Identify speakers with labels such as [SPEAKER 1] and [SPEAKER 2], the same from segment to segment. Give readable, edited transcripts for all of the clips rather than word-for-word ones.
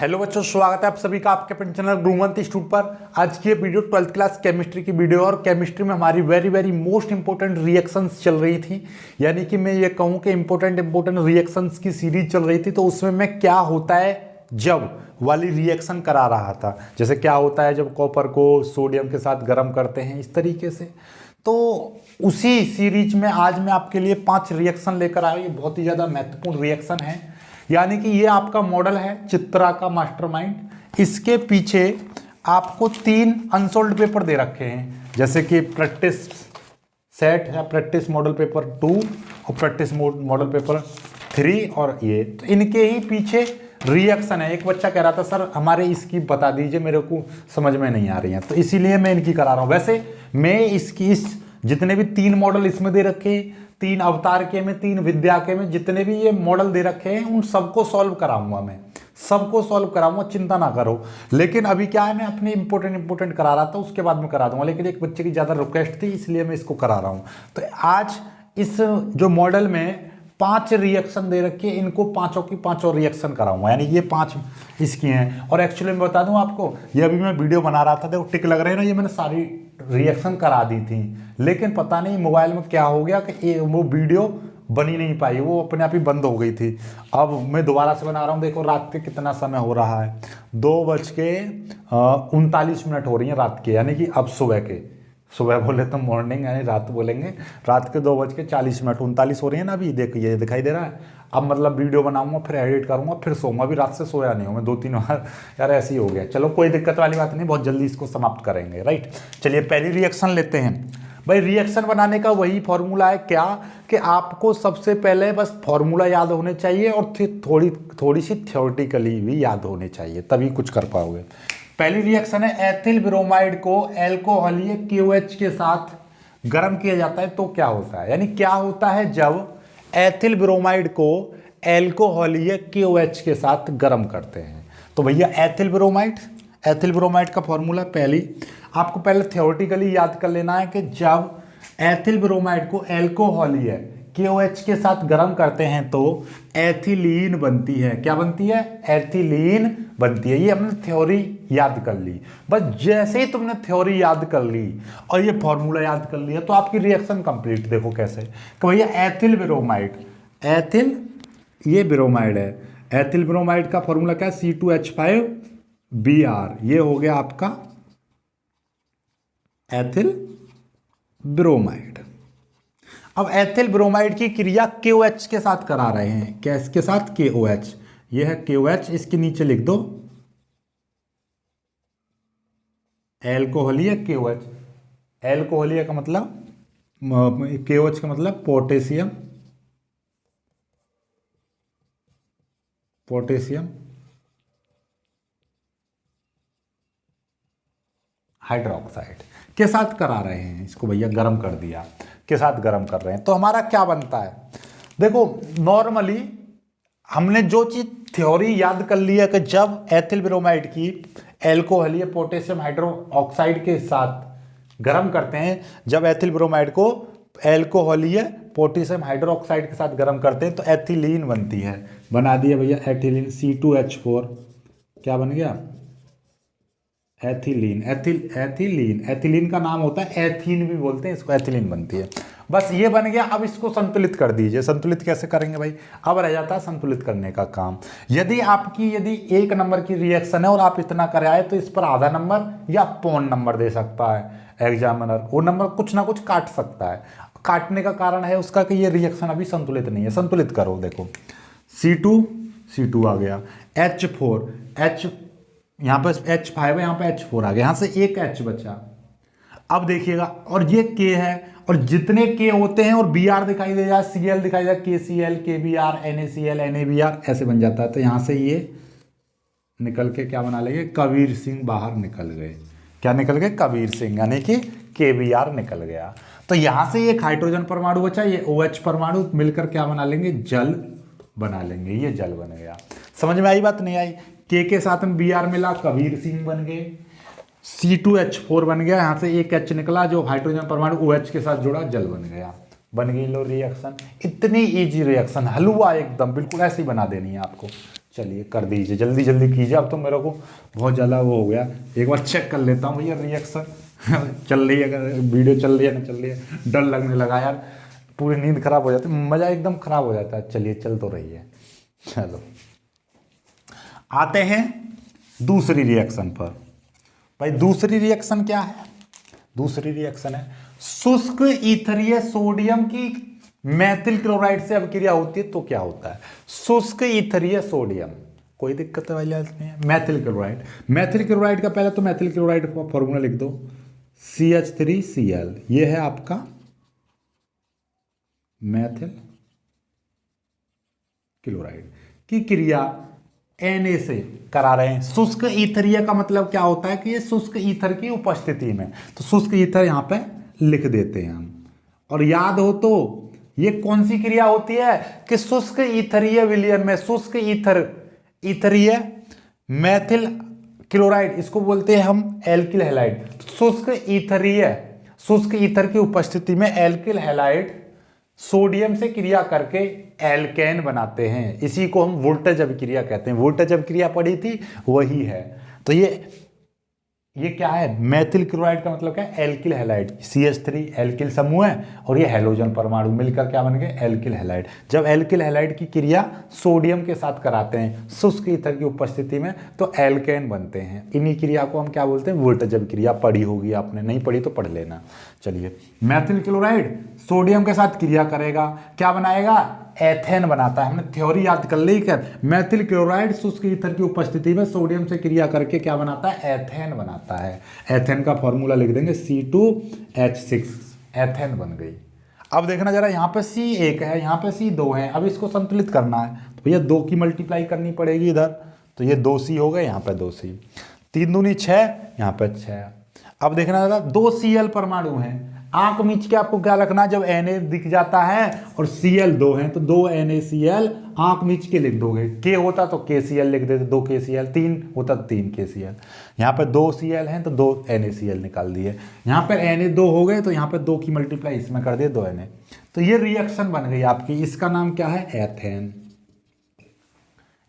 [SPEAKER 1] Hello बच्चों, स्वागत है आप सभी का आपके अपने चैनल गुरुवंत इंस्टीट्यूट पर। आज की ये वीडियो 12th क्लास केमिस्ट्री की वीडियो और केमिस्ट्री में हमारी वेरी मोस्ट इंपॉर्टेंट रिएक्शंस चल रही थी। यानी कि मैं ये कहूँ कि इंपॉर्टेंट रिएक्शंस की सीरीज चल रही थी। तो उसमें मैं क्या होता है जब वाली रिएक्शन करा रहा था, जैसे क्या होता है जब कॉपर को सोडियम के साथ गर्म करते हैं, इस तरीके से। तो उसी सीरीज में आज मैं आपके लिए 5 रिएक्शन लेकर आया। ये बहुत ही ज़्यादा महत्वपूर्ण रिएक्शन है। यानी कि ये आपका मॉडल है चित्रा का मास्टरमाइंड। इसके पीछे आपको 3 अनसोल्ड पेपर दे रखे हैं, जैसे कि प्रैक्टिस सेट या प्रैक्टिस मॉडल पेपर 2 और प्रैक्टिस मॉडल पेपर 3 और ये। तो इनके ही पीछे रिएक्शन है। एक बच्चा कह रहा था सर हमारे इसकी बता दीजिए, मेरे को समझ में नहीं आ रही है, तो इसीलिए मैं इनकी करा रहा हूँ। वैसे मैं इसकी जितने भी 3 मॉडल इसमें दे रखे, 3 अवतार के में, 3 विद्या के में, जितने भी ये मॉडल दे रखे हैं उन सबको सॉल्व कराऊंगा। मैं सबको सॉल्व कराऊंगा, चिंता ना करो। लेकिन अभी क्या है, मैं अपने इंपॉर्टेंट करा रहा था, उसके बाद में करा दूंगा। लेकिन एक बच्चे की ज़्यादा रिक्वेस्ट थी, इसलिए मैं इसको करा रहा हूँ। तो आज इस जो मॉडल में 5 रिएक्शन दे रखे, इनको पाँचों की पाँचों रिएक्शन कराऊंगा। यानी ये 5 इसकी हैं। और एक्चुअली मैं बता दूं आपको, ये अभी मैं वीडियो बना रहा था, देखो टिक लग रहे हैं ना, ये मैंने सारी रिएक्शन करा दी थी। लेकिन पता नहीं मोबाइल में क्या हो गया कि वो वीडियो बनी नहीं पाई, वो अपने आप ही बंद हो गई थी। अब मैं दोबारा से बना रहा हूँ। देखो रात के कितना समय हो रहा है, 2:39 हो रही है रात के, यानी कि अब सुबह बोले तो मॉर्निंग, यानी रात बोलेंगे, रात के 2:40 39 हो रही है ना अभी। देखिए ये दिखाई दे रहा है। अब मतलब वीडियो बनाऊंगा, फिर एडिट करूंगा, फिर सोऊंगा। अभी रात से सोया नहीं हूँ मैं, 2-3 बार यार ऐसे ही हो गया। चलो कोई दिक्कत वाली बात नहीं, बहुत जल्दी इसको समाप्त करेंगे। राइट, चलिए पहली रिएक्शन लेते हैं। भाई रिएक्शन बनाने का वही फॉर्मूला है क्या, कि आपको सबसे पहले बस फॉर्मूला याद होने चाहिए और फिर थोड़ी सी थ्योरेटिकली भी याद होने चाहिए, तभी कुछ कर पाओगे। पहली रिएक्शन है, एथिल ब्रोमाइड को एल्कोहलीय KOH के साथ गर्म किया जाता है तो क्या होता है। यानी क्या होता है जब एथिल ब्रोमाइड को एल्कोहलीय KOH के साथ गर्म करते हैं। तो भैया एथिल ब्रोमाइड का फॉर्मूला आपको पहले थ्योरेटिकली याद कर लेना है कि जब एथिल ब्रोमाइड को एल्कोहलीय KOH के साथ गर्म करते हैं तो एथिलीन बनती है। क्या बनती है? एथिलीन बनती है। ये हमने थ्योरी याद कर ली। बस जैसे ही तुमने थ्योरी याद कर ली और ये फॉर्मूला याद कर लिया तो आपकी रिएक्शन कंप्लीट। देखो कैसे कि भैया एथिल ये ब्रोमाइड है। एथिल ब्रोमाइड का फॉर्मूला क्या है? C2H5Br। ये हो गया आपका एथिल ब्रोमाइड। अब एथिल ब्रोमाइड की क्रिया KOH के साथ करा रहे हैं। क्या इसके साथ? KOH। ये है KOH, इसके नीचे लिख दो एल्कोहलीय KOH। एल्कोहलीय का मतलब KOH का मतलब पोटेशियम हाइड्रोक्साइड के साथ करा रहे हैं। इसको भैया गर्म कर दिया, के साथ गर्म कर रहे हैं। तो हमारा क्या बनता है? देखो नॉर्मली हमने जो चीज थ्योरी याद कर लिया कि जब एथिल ब्रोमाइड की एल्कोहलीय पोटेशियम हाइड्रोक्साइड के साथ गर्म करते हैं, जब एथिल ब्रोमाइड को एल्कोहलीय पोटेशियम हाइड्रोक्साइड के साथ गर्म करते हैं तो एथिलीन बनती है। बना दिया भैया एथिलीन, C2H4। क्या बन गया? एथिलीन का नाम होता है एथीन भी बोलते हैं इसको, एथिलीन बनती है। बस ये बन गया। अब इसको संतुलित कर दीजिए। संतुलित कैसे करेंगे भाई? अब रह जाता है संतुलित करने का काम। यदि 1 नंबर की रिएक्शन है और आप इतना कर आए तो इस पर आधा नंबर या पौन नंबर दे सकता है एग्जामिनर। वो नंबर कुछ ना कुछ काट सकता है। काटने का कारण है उसका कि ये रिएक्शन अभी संतुलित नहीं है। संतुलित करो। देखो C2 आ गया, H4 यहाँ पर H5 है, यहाँ पे H4 आ गया, यहाँ से एक H बचा। अब देखिएगा, और ये K है, और जितने K होते हैं और Br दिखाई दे जाए, Cl दिखाई दे, KCl, KBr, NaCl, NaBr ऐसे बन जाता है। तो यहाँ से ये निकल के क्या बना लेंगे? कबीर सिंह बाहर निकल गए। क्या निकल गए? कबीर सिंह, यानी कि KBr निकल गया। तो यहाँ से एक हाइड्रोजन परमाणु बचा, ये OH परमाणु मिलकर क्या बना लेंगे? जल बना लेंगे। ये जल बन गया। समझ में आई बात? नहीं आई? K के साथ में Br मिला, कबीर सिंह बन गए। C2H4 बन गया, यहाँ से एक H निकला जो हाइड्रोजन परमाणु OH के साथ जुड़ा, जल बन गया। बन गई लो रिएक्शन। इतनी इजी रिएक्शन, हलवा एकदम, बिल्कुल ऐसे ही बना देनी है आपको। चलिए कर दीजिए, जल्दी जल्दी कीजिए, अब तो मेरे को बहुत ज़्यादा वो हो गया। एक बार चेक कर लेता हूँ भैया रिएक्शन चल रही है, अगर वीडियो चल रही है ना चल रही है, डर लगने लगा यार, पूरी नींद खराब हो जाती है, मज़ा एकदम खराब हो जाता है। चलिए चल तो रही है। चलो आते हैं दूसरी रिएक्शन पर। भाई दूसरी रिएक्शन क्या है? दूसरी रिएक्शन है शुष्क ईथरीय सोडियम की मैथिल क्लोराइड से अभिक्रिया होती है तो क्या होता है? शुष्क ईथरीय सोडियम, कोई दिक्कत वाली बात नहीं है। मैथिल क्लोराइड, मैथिल क्लोराइड का पहले तो मैथिल क्लोराइड का फॉर्मूला लिख दो, CH3Cl, ये है आपका मैथिल क्लोराइड की क्रिया Na से करा रहे हैं। शुष्क ईथरीय का मतलब क्या होता है कि ये शुष्क ईथर की उपस्थिति में, तो शुष्क ईथर यहां पे लिख देते हैं हम। और याद हो तो ये कौन सी क्रिया होती है कि शुष्क ईथरीय विलयन में शुष्क ईथरीय मैथिल क्लोराइड, इसको बोलते हैं हम एल्किल हैलाइड। शुष्क ईथर की उपस्थिति में एल्किल हैलाइड सोडियम से क्रिया करके एल्केन बनाते हैं। इसी को हम वोल्टेज अभिक्रिया कहते हैं। वोल्टेज अभिक्रिया पढ़ी थी, वही है। तो ये क्या है? मैथिल क्लोराइड का मतलब क्या है? Alkyl halide. CH3 एल्किल समूह है और ये हैलोजन परमाणु मिलकर क्या बन गए? Alkyl halide. जब एल्किल हैलाइड की क्रिया सोडियम के साथ कराते हैं शुष्क ईथर की उपस्थिति में तो एल्केन बनते हैं। इन्हीं क्रिया को हम क्या बोलते हैं? वोल्टेज अभिक्रिया। पढ़ी होगी आपने, नहीं पढ़ी तो पढ़ लेना। चलिए, मैथिल क्लोराइड सोडियम के साथ क्रिया करेगा, क्या बनाएगा? एथेन बनाता है। हमने थ्योरी याद कर ली क्या? मैथिल क्लोराइड शुष्क ईथर की उपस्थिति में सोडियम से क्रिया करके क्या बनाता है? एथेन बनाता है। एथेन का फॉर्मूला लिख देंगे C2H6, एथेन बन गई। अब देखना जरा, यहाँ पे C1 है, यहाँ पे C2 है। अब इसको संतुलित करना है तो भैया 2 की मल्टीप्लाई करनी पड़ेगी इधर, तो ये 2C हो गए, यहाँ पे 2C, 3 दूनी 6, यहाँ पे 6। अब देखना जरा, 2 Cl परमाणु हैं। आंख मीच के आपको क्या रखना है? जब Na दिख जाता है और Cl 2 हैं तो 2 NaCl आंख मीच के लिख दोगे। K होता तो KCl लिख देते, 2 KCl, 3 होता तो 3 KCl। यहाँ पे 2 Cl हैं तो 2 NaCl निकाल दिए। यहाँ पर Na 2 हो गए तो यहाँ पे 2 की मल्टीप्लाई इसमें कर दिए, 2 Na। तो ये रिएक्शन बन गई आपकी, इसका नाम क्या है? एथेन।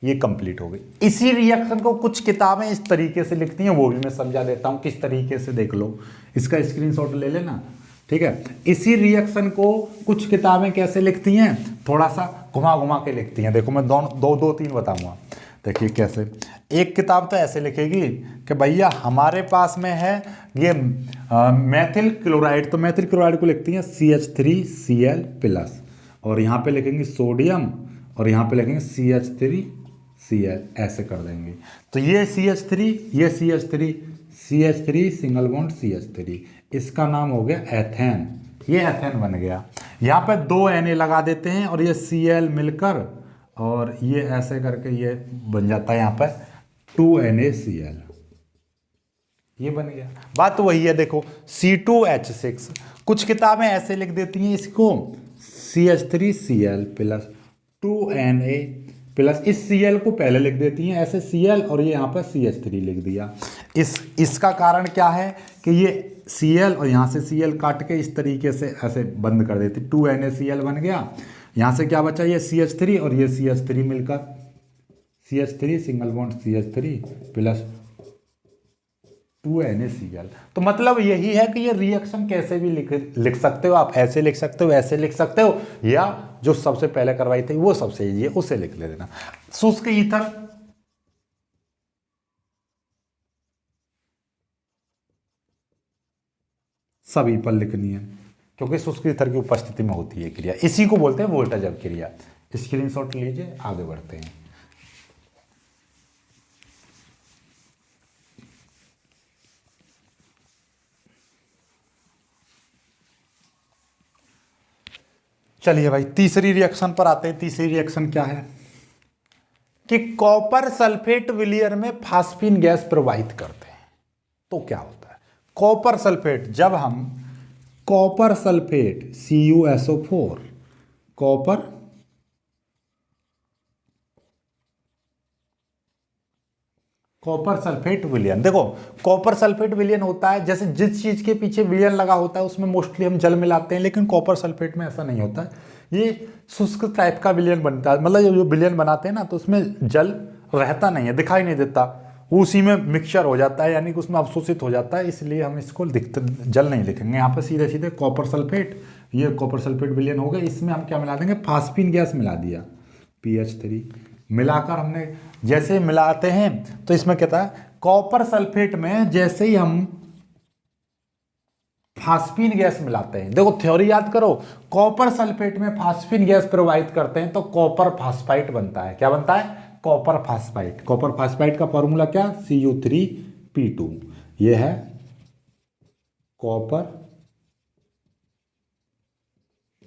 [SPEAKER 1] ये कंप्लीट हो गई। इसी रिएक्शन को कुछ किताबें इस तरीके से लिखती हैं, वो भी मैं समझा देता हूँ किस तरीके से, देख लो, इसका स्क्रीनशॉट ले लेना, ठीक है। इसी रिएक्शन को कुछ किताबें कैसे लिखती हैं? थोड़ा सा घुमा घुमा के लिखती हैं। देखो मैं दो तीन बताऊंगा। देखिए कैसे। एक किताब तो ऐसे लिखेगी कि भैया हमारे पास में है ये मैथिल क्लोराइड, तो मैथिल क्लोराइड को लिखती हैं CH3Cl+, और यहाँ पे लिखेंगे सोडियम और यहाँ पे लिखेंगे CH3Cl, ऐसे कर देंगे। तो ये CH3 सिंगल बॉन्ड CH3, इसका नाम हो गया एथेन। ये एथेन बन गया। यहाँ पे 2 Na लगा देते हैं और ये Cl मिलकर और ये ऐसे करके ये बन जाता है यहाँ पर 2 NaCl, ये बन गया। बात तो वही है, देखो C2H6। कुछ किताबें ऐसे लिख देती हैं इसको CH3Cl+, 2 Na+, इस Cl को पहले लिख देती हैं ऐसे Cl और ये यहाँ पर CH3 लिख दिया। इसका कारण क्या है कि ये Cl और यहाँ से Cl काट के इस तरीके से ऐसे बंद कर देती, 2 NaCl बन गया। यहाँ से क्या बचा? ये CH3 और ये CH3 मिलकर CH3 single bond CH3 plus 2 NaCl। तो मतलब यही है कि ये रिएक्शन कैसे भी लिख सकते हो आप, ऐसे लिख सकते हो, ऐसे लिख सकते हो, या जो सबसे पहले करवाई थी वो सबसे इजी है, उसे लिख ले देना। शुष्क ईथर सभी पर लिखनी है क्योंकि शुष्क ईथर की उपस्थिति में होती है क्रिया, इसी को बोलते हैं वोल्टेज अभिक्रिया। स्क्रीनशॉट लीजिए, आगे बढ़ते हैं। चलिए भाई तीसरी रिएक्शन पर आते हैं। तीसरी रिएक्शन क्या है कि कॉपर सल्फेट विलियर में फास्फीन गैस प्रवाहित करते हैं तो क्या होता है? कॉपर सल्फेट, जब हम copper sulphate CuSO4 copper sulphate विलयन, देखो कॉपर सल्फेट विलयन होता है, जैसे जिस चीज के पीछे विलयन लगा होता है उसमें मोस्टली हम जल मिलाते हैं, लेकिन कॉपर सल्फेट में ऐसा नहीं होता है। ये शुष्क टाइप का विलयन बनता है, मतलब जो विलयन बनाते हैं ना तो उसमें जल रहता नहीं है, दिखाई नहीं देता, वो उसी में मिक्सचर हो जाता है, यानी कि उसमें अवशोषित हो जाता है, इसलिए हम इसको दिखते जल नहीं लिखेंगे। यहाँ पर सीधे सीधे कॉपर सल्फेट, ये कॉपर सल्फेट विलयन हो गया, इसमें हम क्या मिला देंगे, फास्फीन गैस मिला दिया, PH3 मिलाकर हमने जैसे मिलाते हैं तो इसमें कहता है कॉपर सल्फेट में जैसे ही हम फास्फीन गैस मिलाते हैं, देखो थ्योरी याद करो, कॉपर सल्फेट में फास्फीन गैस प्रोवाइड करते हैं तो कॉपर फास्फाइट बनता है। क्या बनता है, कॉपर फास्फाइट। कॉपर फास्फाइट का फॉर्मूला क्या, Cu3P2, ये है कॉपर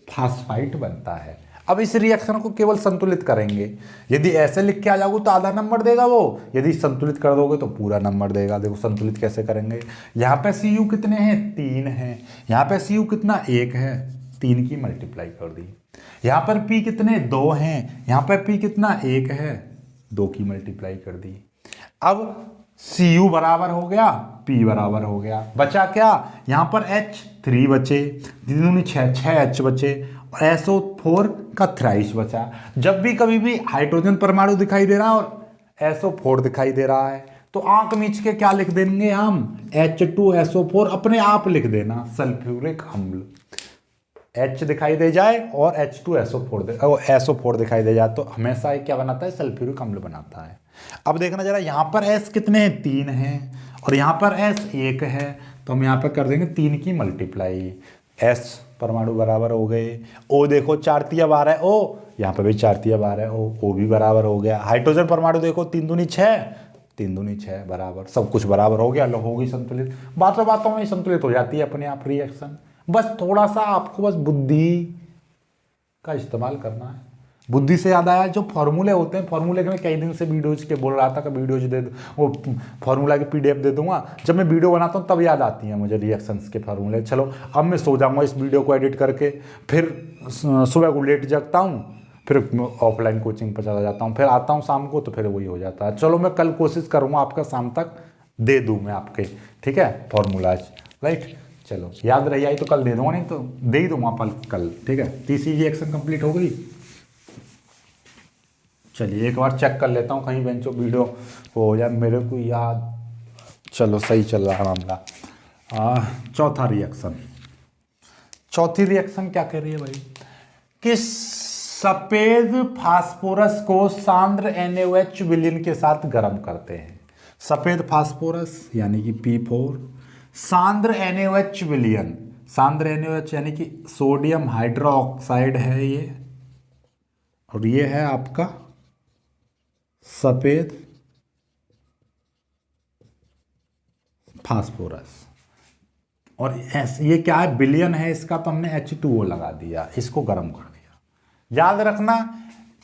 [SPEAKER 1] फास्फाइट बनता है। अब इस रिएक्शन को केवल संतुलित करेंगे, यदि ऐसे लिख के आ जाओगे तो आधा नंबर देगा वो, यदि संतुलित कर दोगे तो पूरा नंबर देगा। देखो संतुलित कैसे करेंगे, यहाँ पे Cu कितने हैं, 3 हैं, यहाँ पे Cu कितना, 1 है, 3 की मल्टीप्लाई कर दी। यहाँ पर P कितने, 2 हैं, यहाँ पर P कितना, 1 है, 2 की मल्टीप्लाई कर दी। अब Cu बराबर हो गया, P बराबर हो गया, बचा क्या, यहाँ पर H3 बचे, 3 6 H बचे, और SO4 का थ्राइस बचा। जब भी कभी भी हाइड्रोजन परमाणु दिखाई दे रहा है और SO4 दिखाई दे रहा है तो आंख मीच के क्या लिख देंगे हम, H2SO4 अपने आप लिख देना, सल्फ्यूरिक अम्ल। H दिखाई दे जाए और SO4 दिखाई दे जाए तो हमेशा ये क्या बनाता है, सल्फ्यूरिक अम्ल बनाता है। अब देखना जरा, यहाँ पर S कितने हैं, 3 हैं, और यहाँ पर S 1 है, तो हम यहाँ पर कर देंगे 3 की मल्टीप्लाई। S परमाणु बराबर हो गए, O देखो 4 तिया 12 O, यहाँ पर भी 4 तिया 12 O भी बराबर हो गया। हाइड्रोजन परमाणु देखो 3 दूनी 6, 3 दूनी 6 बराबर, सब कुछ बराबर हो गया, लो होगी संतुलित। बातों बातों में संतुलित हो जाती है अपने आप रिएक्शन। बस थोड़ा सा आपको बस बुद्धि का इस्तेमाल करना है। बुद्धि से याद आया, जो फॉर्मूले होते हैं, फॉर्मूले के मैं कई दिन से वीडियोज के बोल रहा था कि वीडियोज दे दो, वो फॉर्मूला की PDF दे दूंगा। जब मैं वीडियो बनाता हूँ तब याद आती हैं मुझे रिएक्शंस के फॉर्मूले। चलो अब मैं सो जाऊँगा इस वीडियो को एडिट करके, फिर सुबह को लेट जगता हूँ, फिर ऑफलाइन कोचिंग पर चला जाता हूँ, फिर आता हूँ शाम को तो फिर वही हो जाता है। चलो मैं कल कोशिश करूँगा आपका शाम तक दे दूँ मैं आपके, ठीक है, फॉर्मूलाज, राइट। चलो याद रही आई तो कल दे दूँगा, नहीं तो दे ही दूँगा कल, ठीक है। तीसरी रिएक्शन कंप्लीट हो गई। चलिए एक बार चेक कर लेता हूँ कहीं बेंचो वीडियो हो जाए मेरे को याद। चलो सही चल रहा है मामला। चौथी रिएक्शन क्या कह रही है भाई, कि सफेद फास्फोरस को सांद्र NaOH विलयन के साथ गर्म करते हैं। सफेद फास्फोरस यानी कि P4, सांद्र NaOH विलयन, सांद्र NaOH यानी कि सोडियम हाइड्रोक्साइड है ये, और ये है आपका सफेद फास्फोरस, और ये क्या है, विलयन है इसका, तो हमने H2O लगा दिया, इसको गर्म कर दिया। याद रखना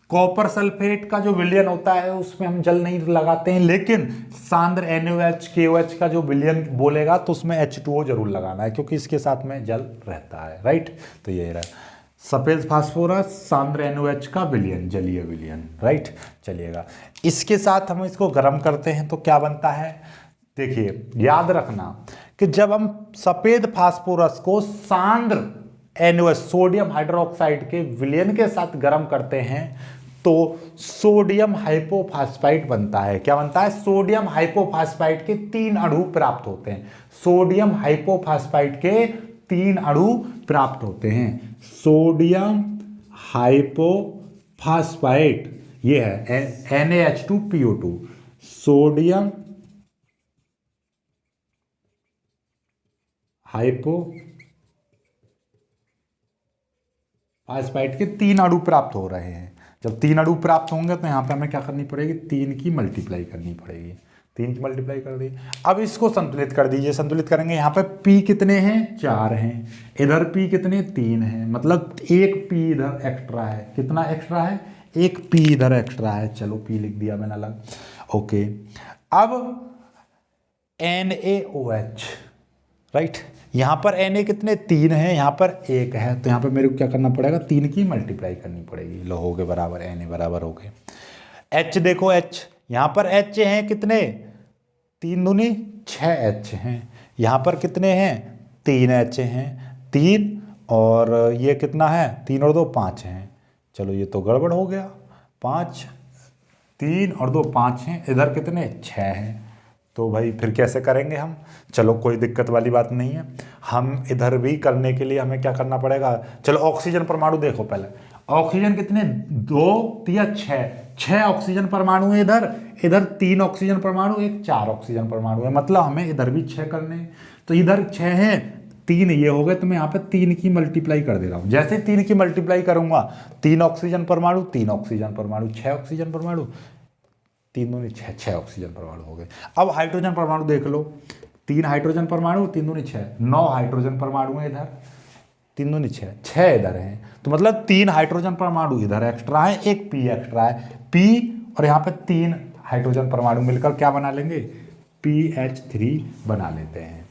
[SPEAKER 1] कॉपर सल्फेट का जो विलयन होता है उसमें हम जल नहीं लगाते हैं, लेकिन सांद्र NaOH KOH का जो विलयन बोलेगा तो उसमें H2O जरूर लगाना है, क्योंकि इसके साथ में जल रहता है, राइट। तो ये रहा सफेद फास्फोरस, सांद्र NaOH का विलयन, जलीय विलयन, राइट। चलिएगा इसके साथ हम इसको गर्म करते हैं तो क्या बनता है, देखिए याद रखना कि जब हम सफेद फास्फोरस को सांद्र NaOH सोडियम हाइड्रोक्साइड के विलयन के साथ गर्म करते हैं तो सोडियम हाइपोफॉस्फाइट बनता है। क्या बनता है, सोडियम हाइपोफॉस्फाइट के 3 अणु प्राप्त होते हैं। सोडियम हाइपोफॉस्फाइट के 3 अणु प्राप्त होते हैं। सोडियम हाइपोफॉस्फाइट ये है NaH2PO2, सोडियम हाइपोफॉस्फाइट के 3 अणु प्राप्त हो रहे हैं। जब 3 अणु प्राप्त होंगे तो यहाँ पे हमें क्या करनी पड़ेगी, 3 की मल्टीप्लाई करनी पड़ेगी। 3 की मल्टीप्लाई कर दी। अब इसको संतुलित कर दीजिए, संतुलित करेंगे। यहाँ पे P कितने हैं, 4 हैं, इधर P कितने, 3 हैं, मतलब एक P इधर एक्स्ट्रा है। कितना एक्स्ट्रा है, एक P इधर एक्स्ट्रा है। चलो P लिख दिया मैंने अलग, ओके। अब NaOH, राइट, यहाँ पर Na कितने, 3 है, यहाँ पर 1 है, तो यहाँ पर मेरे को क्या करना पड़ेगा, 3 की मल्टीप्लाई करनी पड़ेगी। लो हो गए बराबर, Na बराबर हो गए। H देखो, H यहाँ पर H हैं कितने, 3 दूनी 6 H हैं, यहाँ पर कितने हैं, 3 H हैं, 3, और ये कितना है, 3 और 2 5 हैं। चलो ये तो गड़बड़ हो गया, 5 3 और 2 5 हैं, इधर कितने 6 हैं। तो भाई फिर कैसे करेंगे हम? चलो कोई दिक्कत वाली बात नहीं है, हम इधर भी करने के लिए हमें क्या करना पड़ेगा। चलो ऑक्सीजन परमाणु देखो पहले, ऑक्सीजन कितने 2 या 6 ऑक्सीजन परमाणु है इधर, इधर 3 ऑक्सीजन परमाणु, एक 4 ऑक्सीजन परमाणु है, मतलब हमें इधर भी 6 करने हैं। तो इधर 6 है, 3 ये हो गए, तो मैं यहाँ पे 3 की मल्टीप्लाई कर दे रहा हूँ। जैसे 3 की मल्टीप्लाई करूंगा, 3 ऑक्सीजन परमाणु, 3 ऑक्सीजन परमाणु, 6 ऑक्सीजन परमाणु, 3 दूनी 6, 6 ऑक्सीजन परमाणु हो गए। अब हाइड्रोजन परमाणु देख लो, 3 हाइड्रोजन परमाणु, 3 दूनी 6, 9 हाइड्रोजन परमाणु है इधर, 3 दूनी 6, 6 इधर है। तो मतलब 3 हाइड्रोजन परमाणु इधर एक्स्ट्रा है, एक पी एक्स्ट्रा है, पी और यहाँ पे 3 हाइड्रोजन परमाणु मिलकर क्या बना लेंगे, PH3 बना लेते हैं।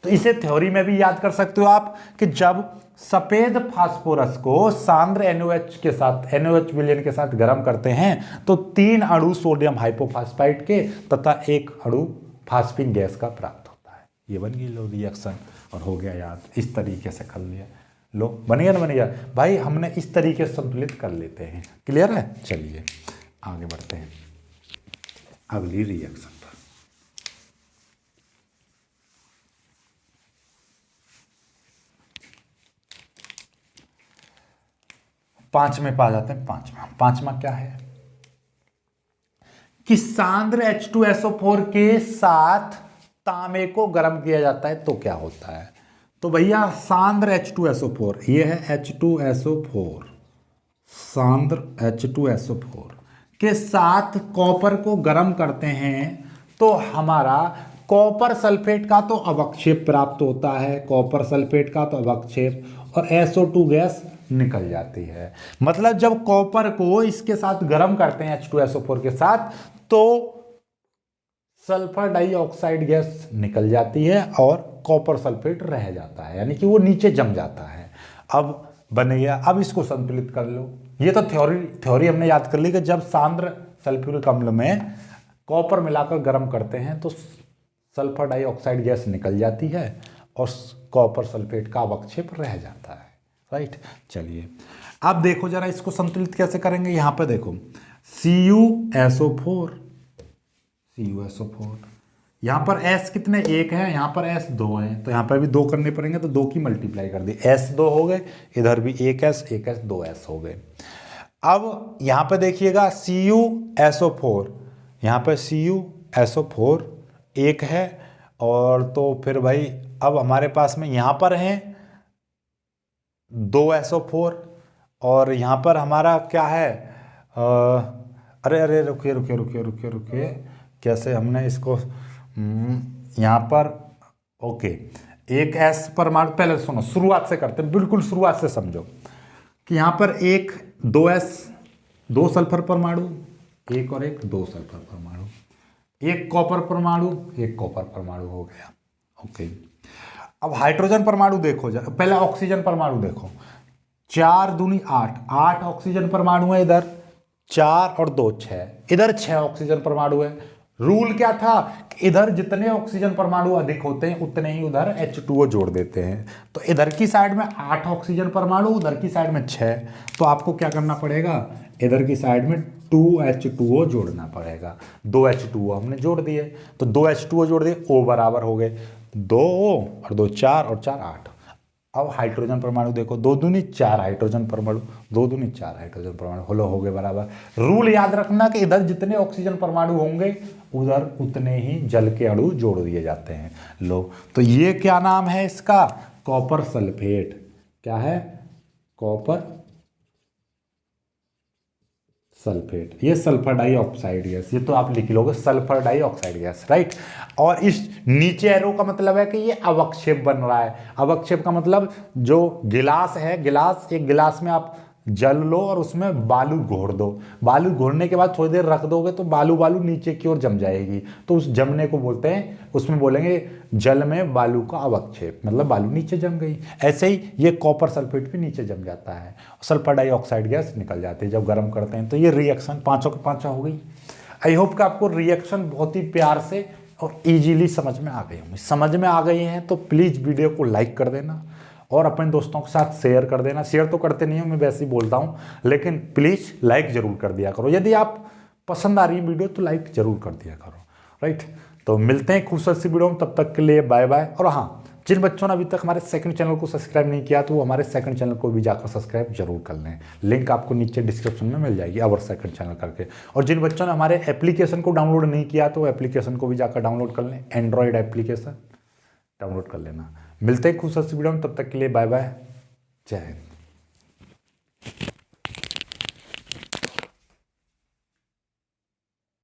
[SPEAKER 1] तो इसे थ्योरी में भी याद कर सकते हो आप कि जब सफेद फास्फोरस को सांद्र NOH के साथ, NOH विलयन के साथ गर्म करते हैं तो 3 अणु सोडियम हाइपोफॉस्फाइड के तथा 1 अणु फास्फिन गैस का प्राप्त होता है। ये बन गई लो रिएक्शन, और हो गया याद, इस तरीके से कर लिया। लो बन गया ना, बन गया भाई, हमने इस तरीके से संतुलित कर लेते हैं। क्लियर है? चलिए आगे बढ़ते हैं अगली रिएक्शन। 5 में पा जाते हैं। पांचवा क्या है कि सांद्र H2SO4 के साथ तांबे को गर्म किया जाता है तो क्या होता है। तो भैया सांद्र H2SO4, ये है H2SO4, सांद्र H2SO4 के साथ कॉपर को गर्म करते हैं तो हमारा कॉपर सल्फेट का तो अवक्षेप प्राप्त होता है, कॉपर सल्फेट का तो अवक्षेप, और SO2 गैस निकल जाती है। मतलब जब कॉपर को इसके साथ गर्म करते हैं H2SO4 के साथ तो सल्फर डाइऑक्साइड गैस निकल जाती है और कॉपर सल्फेट रह जाता है, यानी कि वो नीचे जम जाता है। अब बन गया, अब इसको संतुलित कर लो। ये तो थ्योरी हमने याद कर ली कि जब सांद्र सल्फ्यूरिक अम्ल में कॉपर मिलाकर गर्म करते हैं तो सल्फर डाइऑक्साइड गैस निकल जाती है और कॉपर सल्फेट का अवक्षेप रह जाता है। राइट, चलिए अब देखो जरा इसको संतुलित कैसे करेंगे। यहां पे देखो CuSO4, यहां पर S कितने 1 है, यहां पर S 2 है, तो यहां पर भी 2 करने पड़ेंगे, तो 2 की मल्टीप्लाई कर दी, S 2 हो गए, इधर भी 1S 2S हो गए। अब यहां पे देखिएगा CuSO4, यहां पर CuSO4 1 है, और तो फिर भाई अब हमारे पास में यहां पर है 2SO4 और यहाँ पर हमारा क्या है, अरे रुकिए, कैसे हमने इसको यहाँ पर, ओके, एक S परमाणु, पहले सुनो शुरुआत से करते हैं, बिल्कुल शुरुआत से समझो कि यहाँ पर एक 2S 2 सल्फर परमाणु, एक और एक 2 सल्फर परमाणु, एक कॉपर परमाणु, एक कॉपर परमाणु हो गया। ओके, अब हाइड्रोजन परमाणु देखो, पहले ऑक्सीजन परमाणु देखो, 4 दूनी 8 ऑक्सीजन परमाणु है इधर, 4 और 2 6, इधर 6 ऑक्सीजन परमाणु है। रूल क्या था, इधर जितने ऑक्सीजन परमाणु अधिक होते हैं उतने ही उधर H2O जोड़ देते हैं। तो इधर की साइड में 8 ऑक्सीजन परमाणु, उधर की साइड में 6, तो आपको क्या करना पड़ेगा, इधर की साइड में 2H2O जोड़ना पड़ेगा। 2H2O हमने जोड़ दिए, तो 2H2O जोड़ दिए, O बराबर हो गए 2 और 2 4 और 4 8। अब हाइड्रोजन परमाणु देखो, 2 दूनी 4 हाइड्रोजन परमाणु, 2 दूनी 4 हाइड्रोजन परमाणु हो गए बराबर। रूल याद रखना कि इधर जितने ऑक्सीजन परमाणु होंगे उधर उतने ही जल के अणु जोड़ दिए जाते हैं। लो, तो ये क्या नाम है इसका, कॉपर सल्फेट। क्या है, कॉपर सल्फेट। ये सल्फर डाइऑक्साइड गैस, ये तो आप लिख लोगे सल्फर डाइऑक्साइड गैस, राइट। और इस नीचे एरो का मतलब है कि ये अवक्षेप बन रहा है। अवक्षेप का मतलब जो गिलास है, गिलास, एक गिलास में आप जल लो और उसमें बालू घोर दो, बालू घोरने के बाद थोड़ी देर रख दोगे तो बालू नीचे की ओर जम जाएगी, तो उस जमने को बोलते हैं, उसमें बोलेंगे जल में बालू का अवक्षेप, मतलब बालू नीचे जम गई। ऐसे ही ये कॉपर सल्फेट भी नीचे जम जाता है, सल्फर डाइऑक्साइड गैस निकल जाती है जब गर्म करते हैं। तो ये रिएक्शन 5 के 5 हो गई। आई होप कि आपको रिएक्शन बहुत ही प्यार से और ईजीली समझ में आ गई होंगी। समझ में आ गई हैं तो प्लीज़ वीडियो को लाइक कर देना और अपने दोस्तों के साथ शेयर कर देना। शेयर तो करते नहीं हो, मैं वैसे ही बोलता हूँ, लेकिन प्लीज़ लाइक ज़रूर कर दिया करो। यदि आप पसंद आ रही है वीडियो तो लाइक जरूर कर दिया करो, राइट। तो मिलते हैं खूबसूरत सी वीडियो में, तब तक के लिए बाय बाय। और हाँ, जिन बच्चों ने अभी तक हमारे सेकंड चैनल को सब्सक्राइब नहीं किया तो वो हमारे सेकंड चैनल को भी जाकर सब्सक्राइब जरूर कर लें, लिंक आपको नीचे डिस्क्रिप्शन में मिल जाएगी अवर सेकंड चैनल करके। और जिन बच्चों ने हमारे एप्लीकेशन को डाउनलोड नहीं किया तो एप्लीकेशन को भी जाकर डाउनलोड कर लें, एंड्रॉयड एप्लीकेशन डाउनलोड कर लेना। मिलते हैं खूबसूरत सी वीडियो में, तब तक के लिए बाय बाय, जय हिंद।